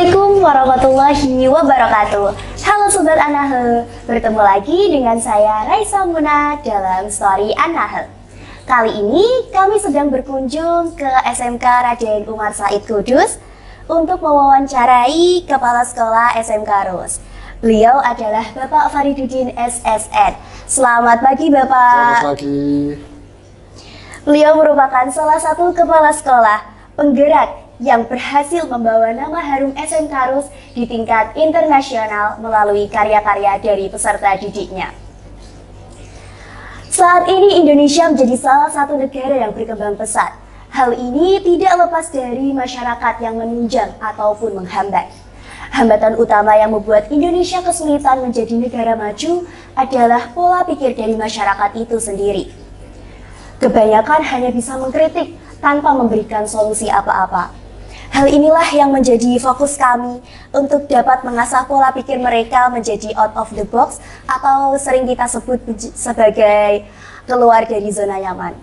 Assalamualaikum warahmatullahi wabarakatuh. Halo Sobat Anahe, bertemu lagi dengan saya Raisa Muna dalam Story Anahe. Kali ini kami sedang berkunjung ke SMK Raden Umar Said Kudus untuk mewawancarai Kepala Sekolah SMK RUS. Beliau adalah Bapak Fariduddin SSN. Selamat pagi Bapak. Selamat pagi. Beliau merupakan salah satu kepala sekolah penggerak yang berhasil membawa nama harum SMK RUS di tingkat internasional melalui karya-karya dari peserta didiknya. Saat ini Indonesia menjadi salah satu negara yang berkembang pesat. Hal ini tidak lepas dari masyarakat yang menunjang ataupun menghambat. Hambatan utama yang membuat Indonesia kesulitan menjadi negara maju adalah pola pikir dari masyarakat itu sendiri. Kebanyakan hanya bisa mengkritik tanpa memberikan solusi apa-apa. Hal inilah yang menjadi fokus kami untuk dapat mengasah pola pikir mereka menjadi out of the box atau sering kita sebut sebagai keluar dari zona nyaman.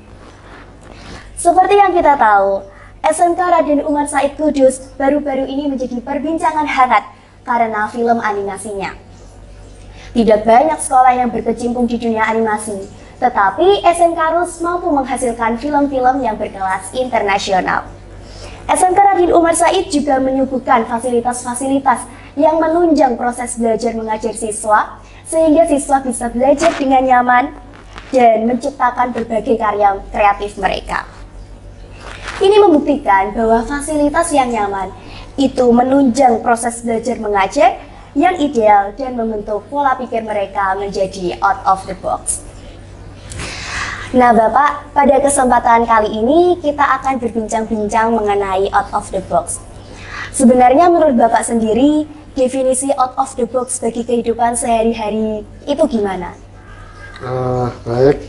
Seperti yang kita tahu, SMK Raden Umar Said Kudus baru-baru ini menjadi perbincangan hangat karena film animasinya. Tidak banyak sekolah yang berkecimpung di dunia animasi, tetapi SMK RUS mampu menghasilkan film-film yang berkelas internasional. SMK Raden Umar Said juga menyuguhkan fasilitas-fasilitas yang menunjang proses belajar mengajar siswa, sehingga siswa bisa belajar dengan nyaman dan menciptakan berbagai karya kreatif mereka. Ini membuktikan bahwa fasilitas yang nyaman itu menunjang proses belajar mengajar yang ideal dan membentuk pola pikir mereka menjadi out of the box. Nah Bapak, pada kesempatan kali ini kita akan berbincang-bincang mengenai out of the box. Sebenarnya menurut Bapak sendiri, definisi out of the box bagi kehidupan sehari-hari itu gimana? Baik,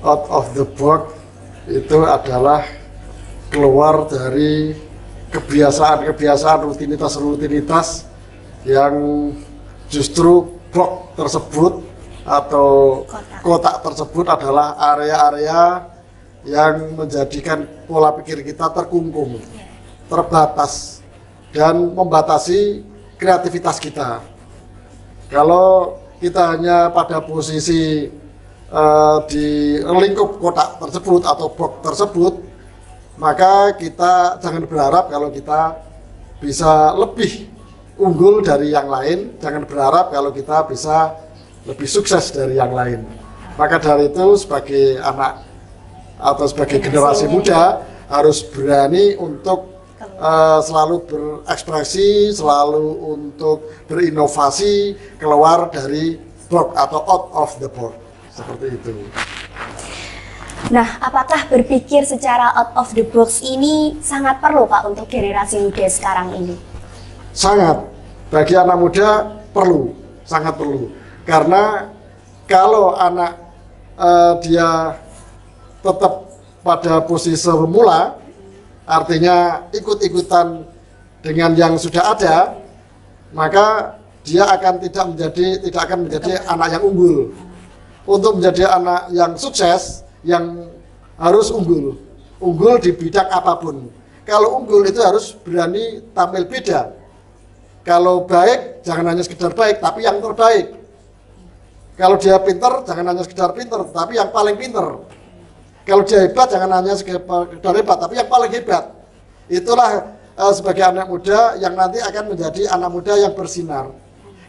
out of the box itu adalah keluar dari kebiasaan-kebiasaan, rutinitas-rutinitas yang justru box tersebut atau kotak tersebut adalah area-area yang menjadikan pola pikir kita terkungkung, terbatas, dan membatasi kreativitas kita. Kalau kita hanya pada posisi di lingkup kotak tersebut atau box tersebut, maka kita jangan berharap kalau kita bisa lebih unggul dari yang lain, jangan berharap kalau kita bisa lebih sukses dari yang lain. Maka dari itu sebagai anak atau sebagai generasi muda harus berani untuk selalu berekspresi, selalu untuk berinovasi, keluar dari box atau out of the box, seperti itu. Nah, apakah berpikir secara out of the box ini sangat perlu Pak untuk generasi muda sekarang ini? Sangat, bagi anak muda perlu, sangat perlu. Karena kalau anak dia tetap pada posisi semula, artinya ikut-ikutan dengan yang sudah ada, maka dia tidak akan menjadi anak yang unggul. Untuk menjadi anak yang sukses, yang harus unggul di bidang apapun. Kalau unggul itu harus berani tampil beda. Kalau baik, jangan hanya sekedar baik, tapi yang terbaik. Kalau dia pinter, jangan hanya sekedar pinter, tapi yang paling pinter. Kalau dia hebat, jangan hanya sekedar hebat, tapi yang paling hebat. Itulah sebagai anak muda yang nanti akan menjadi anak muda yang bersinar.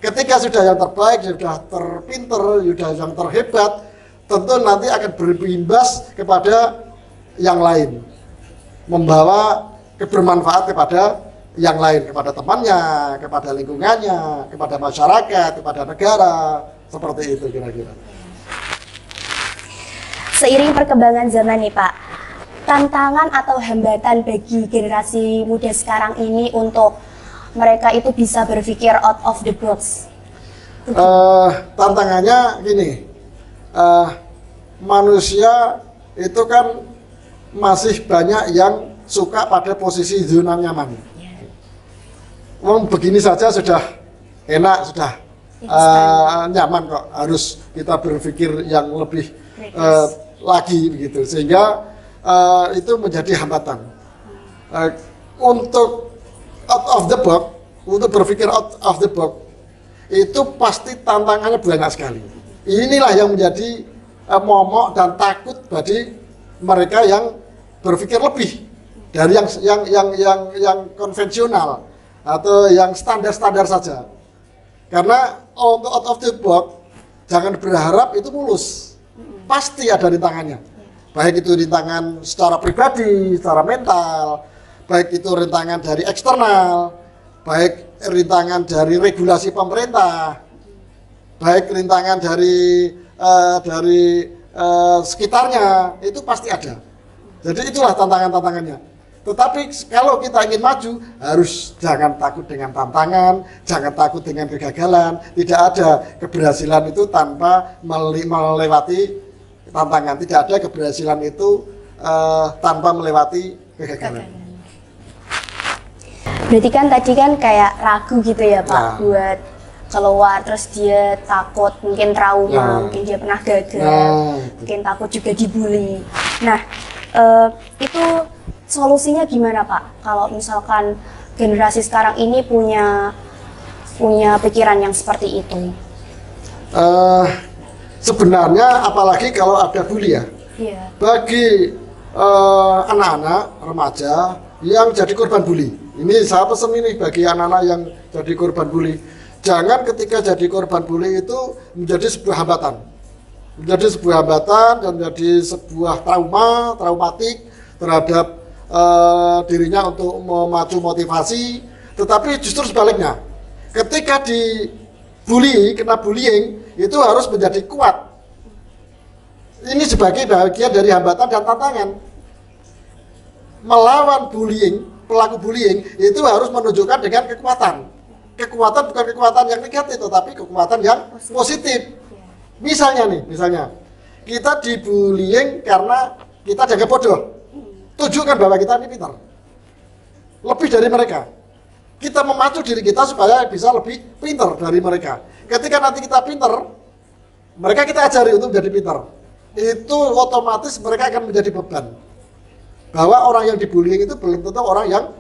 Ketika sudah yang terbaik, sudah terpinter, sudah yang terhebat, tentu nanti akan berimbas kepada yang lain. Membawa kebermanfaat kepada yang lain, kepada temannya, kepada lingkungannya, kepada masyarakat, kepada negara. Seperti itu kira-kira. Seiring perkembangan zaman nih Pak, tantangan atau hambatan bagi generasi muda sekarang ini untuk mereka itu bisa berpikir out of the box. Tantangannya gini, manusia itu kan masih banyak yang suka pada posisi zona nyaman. Begini saja sudah enak, sudah nyaman kok, harus kita berpikir yang lebih lagi begitu, sehingga itu menjadi hambatan. Untuk out of the box untuk berpikir out of the box, itu pasti tantangannya banyak sekali. Inilah yang menjadi momok dan takut bagi mereka yang berpikir lebih dari yang konvensional atau yang standar-standar saja. Karena untuk out of the box, jangan berharap itu mulus. Pasti ada rintangannya. Baik itu rintangan secara pribadi, secara mental, baik itu rintangan dari eksternal, baik rintangan dari regulasi pemerintah, baik rintangan dari sekitarnya, itu pasti ada. Jadi itulah tantangan-tantangannya. Tetapi kalau kita ingin maju, harus jangan takut dengan tantangan, jangan takut dengan kegagalan. Tidak ada keberhasilan itu tanpa melewati tantangan. Tidak ada keberhasilan itu tanpa melewati kegagalan. Berarti kan tadi kan kayak ragu gitu ya Pak, buat keluar, terus dia takut, mungkin trauma, mungkin dia pernah gagal, mungkin takut juga dibully. Nah, itu solusinya gimana Pak? Kalau misalkan generasi sekarang ini punya pikiran yang seperti itu? Sebenarnya apalagi kalau ada bully ya. Yeah. Bagi anak-anak remaja yang jadi korban bully, ini saya pesan ini bagi anak-anak yang jadi korban bully, jangan ketika jadi korban bully itu menjadi sebuah hambatan, dan menjadi sebuah traumatik terhadap dirinya untuk memacu motivasi. Tetapi justru sebaliknya, ketika kena bullying, itu harus menjadi kuat. Ini sebagai bagian dari hambatan dan tantangan. Melawan pelaku bullying itu harus menunjukkan dengan kekuatan. Kekuatan bukan kekuatan yang negatif, tetapi kekuatan yang positif. Misalnya kita dibullying karena kita jaga bodoh. Tunjukkan bahwa kita ini pintar, lebih dari mereka. Kita memacu diri kita supaya bisa lebih pintar dari mereka. Ketika nanti kita pintar, mereka kita ajari untuk menjadi pintar. Itu otomatis mereka akan menjadi beban. Bahwa orang yang dibullying itu belum tentu orang yang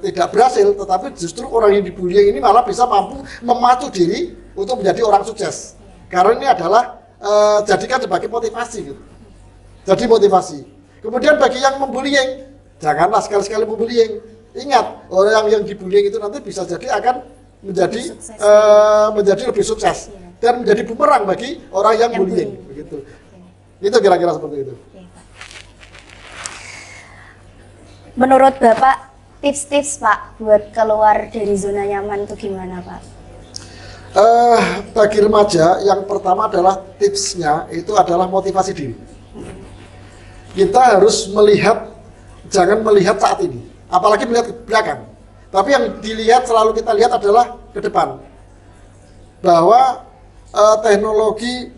tidak berhasil, tetapi justru orang yang dibullying ini malah bisa mampu memacu diri untuk menjadi orang sukses. Karena ini adalah jadikan sebagai motivasi gitu. Jadi motivasi. Kemudian bagi yang membullying, janganlah sekali-sekali membullying. Ingat, orang yang dibullying itu nanti bisa jadi akan menjadi lebih sukses dan menjadi bumerang bagi orang yang bullying. Begitu. Itu kira-kira seperti itu. Menurut Bapak, tips-tips Pak buat keluar dari zona nyaman itu gimana Pak? Bagi remaja, yang pertama adalah tipsnya itu adalah motivasi diri. Kita harus jangan melihat saat ini, apalagi melihat ke belakang. Tapi yang selalu kita lihat adalah ke depan. Bahwa teknologi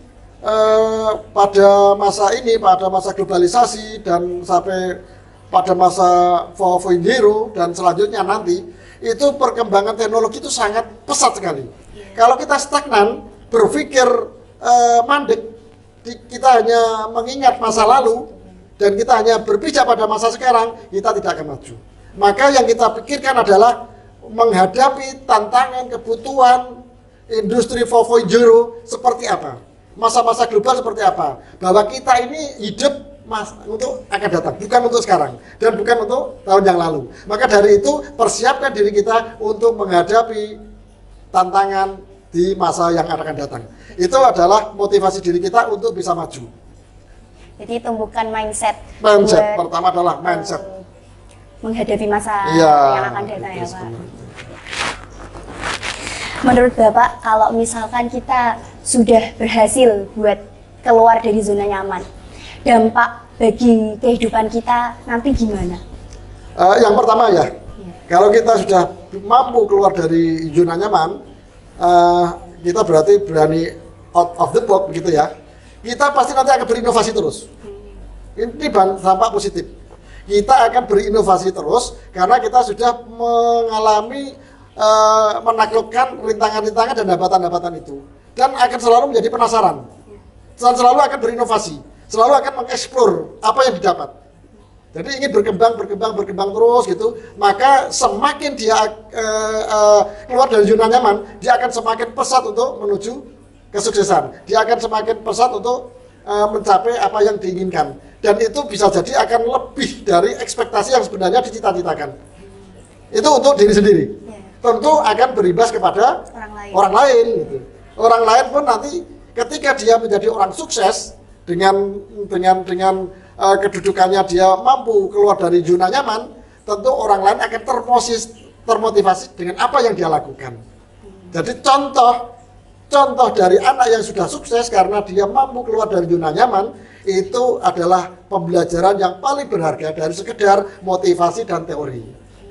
pada masa ini, pada masa globalisasi dan sampai pada masa 4.0 dan selanjutnya nanti, itu perkembangan teknologi itu sangat pesat sekali. Kalau kita stagnan, berpikir mandek, kita hanya mengingat masa lalu, dan kita hanya berpijak pada masa sekarang, kita tidak akan maju. Maka yang kita pikirkan adalah menghadapi tantangan, kebutuhan industri 4.0 seperti apa, masa-masa global seperti apa, bahwa kita ini hidup untuk akan datang, bukan untuk sekarang, dan bukan untuk tahun yang lalu. Maka dari itu, persiapkan diri kita untuk menghadapi tantangan di masa yang akan datang. Itu adalah motivasi diri kita untuk bisa maju. Jadi tumbuhkan mindset. Pertama adalah mindset. Menghadapi masa yang akan datang ya Pak. Menurut Bapak, kalau misalkan kita sudah berhasil buat keluar dari zona nyaman, dampak bagi kehidupan kita nanti gimana? Yang pertama kalau kita sudah mampu keluar dari zona nyaman, kita berarti berani out of the box begitu ya. Kita pasti nanti akan berinovasi terus. Ini dampak positif. Kita akan berinovasi terus karena kita sudah mengalami menaklukkan rintangan-rintangan dan hambatan-hambatan itu, dan akan selalu menjadi penasaran, dan selalu akan berinovasi, selalu akan mengeksplor apa yang didapat. Jadi ingin berkembang terus gitu, maka semakin dia keluar dari zona nyaman, dia akan semakin pesat untuk menuju kesuksesan. Dia akan semakin pesat untuk mencapai apa yang diinginkan. Dan itu bisa jadi akan lebih dari ekspektasi yang sebenarnya dicita-citakan. Itu untuk diri sendiri. Tentu akan berimbas kepada orang lain gitu. Orang lain pun nanti ketika dia menjadi orang sukses dengan kedudukannya dia mampu keluar dari zona nyaman, tentu orang lain akan termotivasi dengan apa yang dia lakukan. Jadi contoh dari anak yang sudah sukses karena dia mampu keluar dari zona nyaman, itu adalah pembelajaran yang paling berharga dari sekedar motivasi dan teori.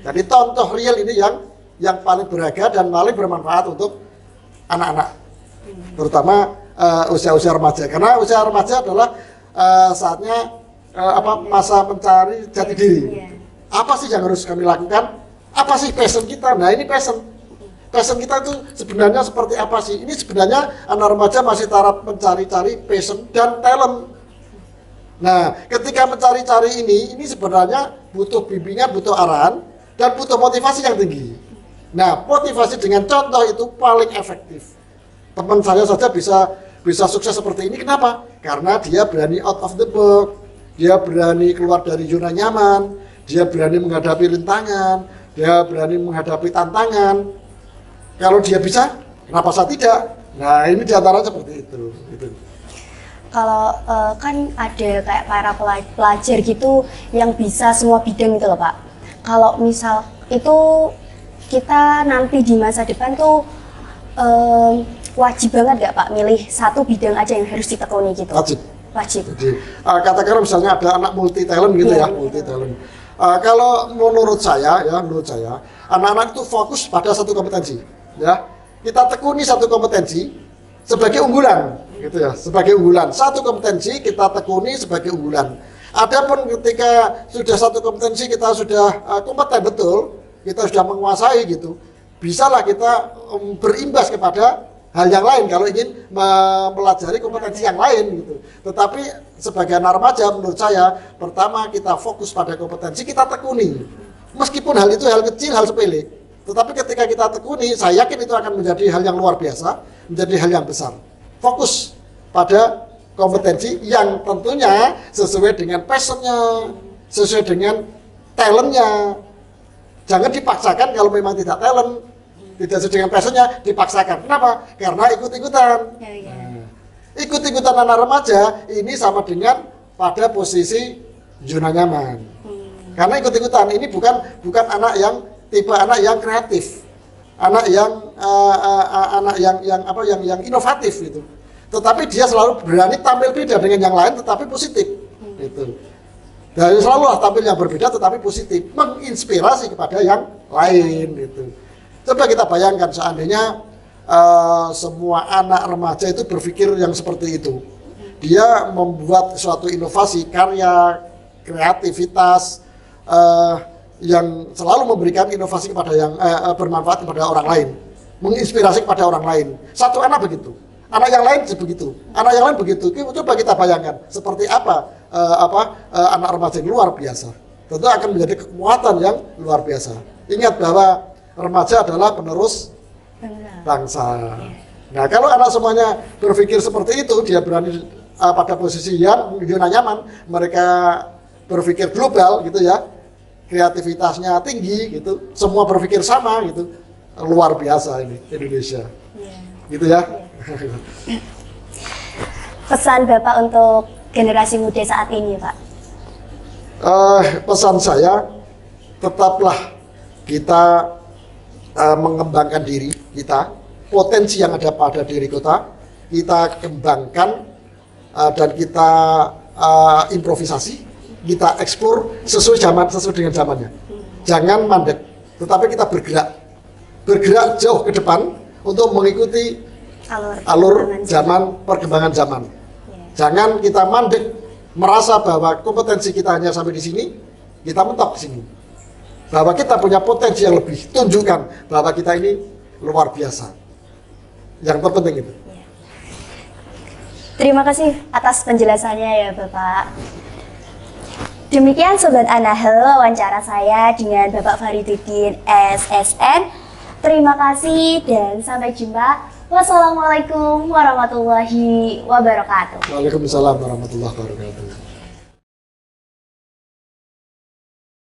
Jadi contoh real ini yang paling berharga dan paling bermanfaat untuk anak-anak, terutama usia-usia remaja. Karena usia remaja adalah saatnya masa mencari jati diri. Apa sih yang harus kami lakukan? Apa sih passion kita? Nah, ini passion kita itu sebenarnya seperti apa sih? Ini sebenarnya anak remaja masih taraf mencari-cari passion dan talent. Nah, ketika mencari-cari ini sebenarnya butuh bimbingan, butuh arahan, dan butuh motivasi yang tinggi. Nah, motivasi dengan contoh itu paling efektif. Teman saya saja bisa sukses seperti ini. Kenapa? Karena dia berani out of the box, dia berani keluar dari zona nyaman, dia berani menghadapi rintangan, dia berani menghadapi tantangan. Kalau dia bisa, kenapa saya tidak? Nah, ini diantara seperti itu. Gitu. Kalau kan ada kayak para pelajar gitu yang bisa semua bidang gitu loh Pak. Kalau misal itu kita nanti di masa depan tuh wajib banget nggak Pak milih satu bidang aja yang harus ditekuni gitu? Wajib. Jadi, katakanlah misalnya ada anak multi talent gitu ya, multi talent. Kalau menurut saya, anak-anak itu fokus pada satu kompetensi. Ya, kita tekuni satu kompetensi sebagai unggulan, gitu ya, sebagai unggulan. Satu kompetensi kita tekuni sebagai unggulan. Adapun ketika sudah satu kompetensi kita sudah kompeten betul, kita sudah menguasai gitu, bisalah kita berimbas kepada hal yang lain kalau ingin mempelajari kompetensi yang lain gitu. Tetapi sebagai anak remaja menurut saya, pertama kita fokus pada kompetensi, kita tekuni. Meskipun hal itu hal kecil, hal sepele. Tetapi ketika kita tekuni, saya yakin itu akan menjadi hal yang luar biasa, menjadi hal yang besar. Fokus pada kompetensi yang tentunya sesuai dengan passionnya, sesuai dengan talentnya. Jangan dipaksakan kalau memang tidak talent, tidak sesuai dengan passionnya, dipaksakan. Kenapa? Karena ikut-ikutan. Ikut-ikutan anak remaja ini sama dengan pada posisi zona nyaman. Karena ikut-ikutan ini bukan anak yang tipe anak yang kreatif, anak yang inovatif gitu. Tetapi dia selalu berani tampil beda dengan yang lain, tetapi positif. Gitu. Dan selalu tampil yang berbeda, tetapi positif, menginspirasi kepada yang lain. Gitu. Coba kita bayangkan seandainya semua anak remaja itu berpikir yang seperti itu. Dia membuat suatu inovasi, karya, kreativitas. Yang selalu memberikan inovasi kepada yang bermanfaat kepada orang lain, menginspirasi kepada orang lain. Satu anak begitu, anak yang lain begitu, anak yang lain begitu. Coba kita bayangkan seperti apa anak remaja yang luar biasa. Tentu akan menjadi kekuatan yang luar biasa. Ingat bahwa remaja adalah penerus bangsa. Nah, kalau anak semuanya berpikir seperti itu, dia berani pada posisi yang zona nyaman, mereka berpikir global gitu ya. Kreativitasnya tinggi gitu, semua berpikir sama gitu, luar biasa ini Indonesia, gitu ya. Pesan Bapak untuk generasi muda saat ini, Pak? Pesan saya, tetaplah kita mengembangkan diri kita, potensi yang ada pada diri kita kembangkan dan kita improvisasi. Kita eksplor sesuai dengan zamannya. Jangan mandek, tetapi kita bergerak jauh ke depan untuk mengikuti alur zaman, perkembangan zaman. Jangan kita mandek merasa bahwa kompetensi kita hanya sampai di sini, kita mentok di sini. Bahwa kita punya potensi yang lebih, tunjukkan bahwa kita ini luar biasa. Yang terpenting itu. Terima kasih atas penjelasannya ya Bapak. Demikian Sobat Anahel, wawancara saya dengan Bapak Fariduddin SSN. Terima kasih dan sampai jumpa. Wassalamualaikum warahmatullahi wabarakatuh. Waalaikumsalam warahmatullahi wabarakatuh.